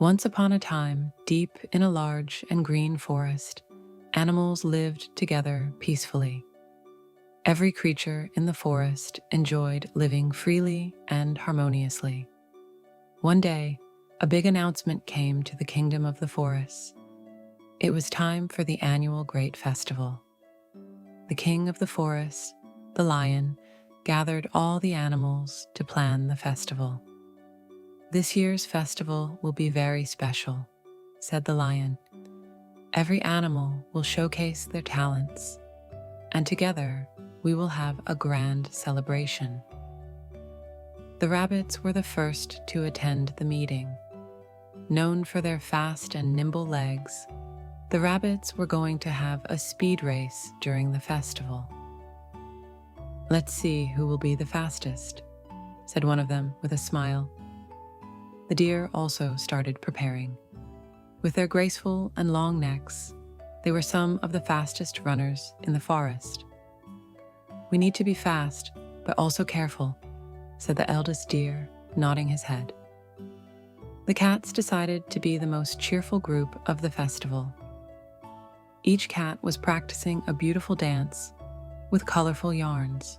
Once upon a time, deep in a large and green forest, animals lived together peacefully. Every creature in the forest enjoyed living freely and harmoniously. One day, a big announcement came to the kingdom of the forests. It was time for the annual Great Festival. The king of the forest, the lion, gathered all the animals to plan the festival. "This year's festival will be very special," said the lion. "Every animal will showcase their talents, and together we will have a grand celebration." The rabbits were the first to attend the meeting. Known for their fast and nimble legs, the rabbits were going to have a speed race during the festival. "Let's see who will be the fastest," said one of them with a smile. The deer also started preparing. With their graceful and long necks, they were some of the fastest runners in the forest. "We need to be fast, but also careful," said the eldest deer, nodding his head. The cats decided to be the most cheerful group of the festival. Each cat was practicing a beautiful dance with colorful yarns.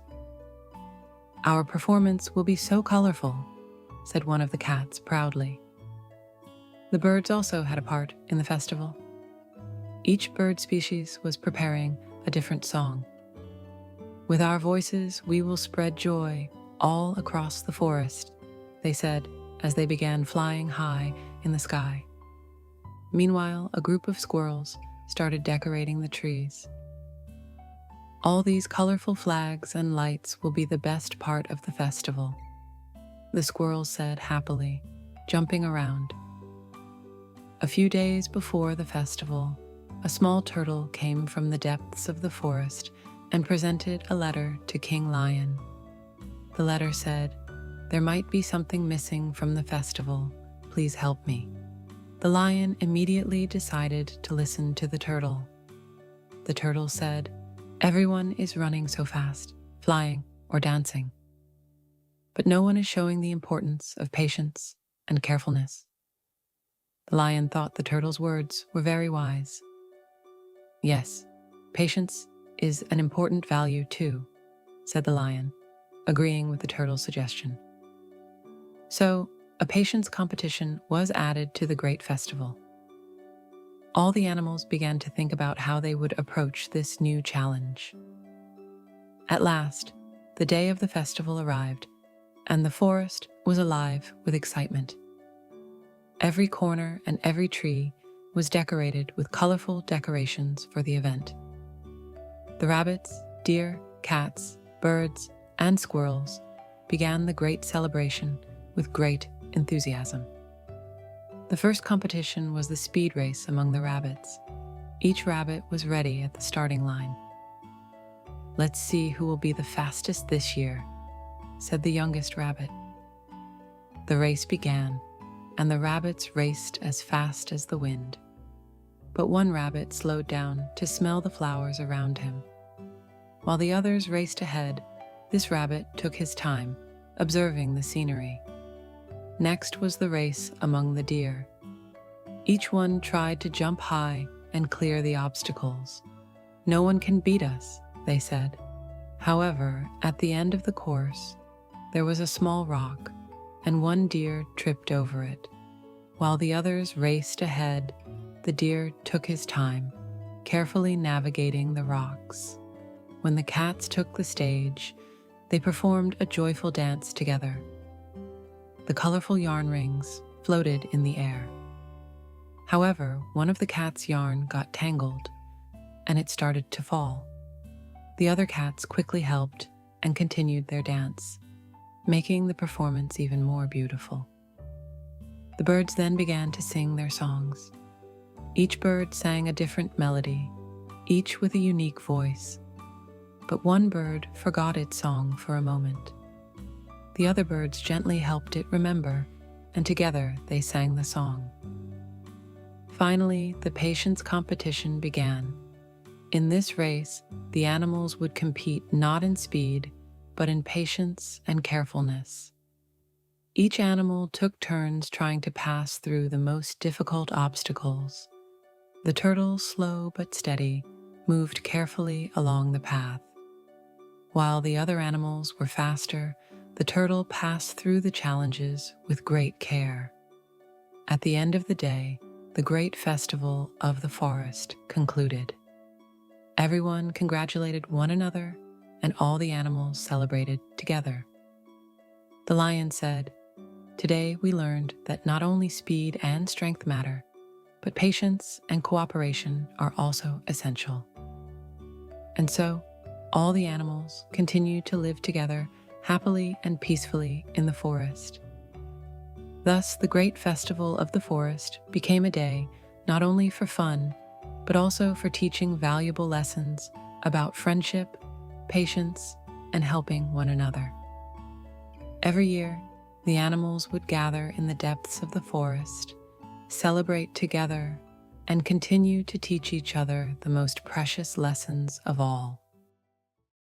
"Our performance will be so colorful," said one of the cats proudly. The birds also had a part in the festival. Each bird species was preparing a different song. "With our voices, we will spread joy all across the forest," they said as they began flying high in the sky. Meanwhile, a group of squirrels started decorating the trees. "All these colorful flags and lights will be the best part of the festival," the squirrels said happily, jumping around. A few days before the festival, a small turtle came from the depths of the forest and presented a letter to King Lion. The letter said, "There might be something missing from the festival. Please help me." The lion immediately decided to listen to the turtle. The turtle said, "Everyone is running so fast, flying, or dancing. But no one is showing the importance of patience and carefulness." The lion thought the turtle's words were very wise. "Yes, patience is an important value too," said the lion, agreeing with the turtle's suggestion. So, a patience competition was added to the great festival. All the animals began to think about how they would approach this new challenge. At last, the day of the festival arrived, and the forest was alive with excitement. Every corner and every tree was decorated with colorful decorations for the event. The rabbits, deer, cats, birds, and squirrels began the great celebration with great enthusiasm. The first competition was the speed race among the rabbits. Each rabbit was ready at the starting line. "Let's see who will be the fastest this year," said the youngest rabbit. The race began, and the rabbits raced as fast as the wind. But one rabbit slowed down to smell the flowers around him. While the others raced ahead, this rabbit took his time, observing the scenery. Next was the race among the deer. Each one tried to jump high and clear the obstacles. "No one can beat us," they said. However, at the end of the course, there was a small rock, and one deer tripped over it. While the others raced ahead, the deer took his time, carefully navigating the rocks. When the cats took the stage, they performed a joyful dance together. The colorful yarn rings floated in the air. However, one of the cat's yarn got tangled, and it started to fall. The other cats quickly helped and continued their dance, making the performance even more beautiful. The birds then began to sing their songs. Each bird sang a different melody, each with a unique voice. But one bird forgot its song for a moment. The other birds gently helped it remember, and together they sang the song. Finally, the patience competition began. In this race, the animals would compete not in speed, but in patience and carefulness. Each animal took turns trying to pass through the most difficult obstacles. The turtle, slow but steady, moved carefully along the path. While the other animals were faster, the turtle passed through the challenges with great care. At the end of the day, the great festival of the forest concluded. Everyone congratulated one another, and all the animals celebrated together. The lion said, "Today we learned that not only speed and strength matter, but patience and cooperation are also essential." And so, all the animals continued to live together happily and peacefully in the forest. Thus, the great festival of the forest became a day not only for fun, but also for teaching valuable lessons about friendship, patience, and helping one another. Every year, the animals would gather in the depths of the forest, celebrate together, and continue to teach each other the most precious lessons of all.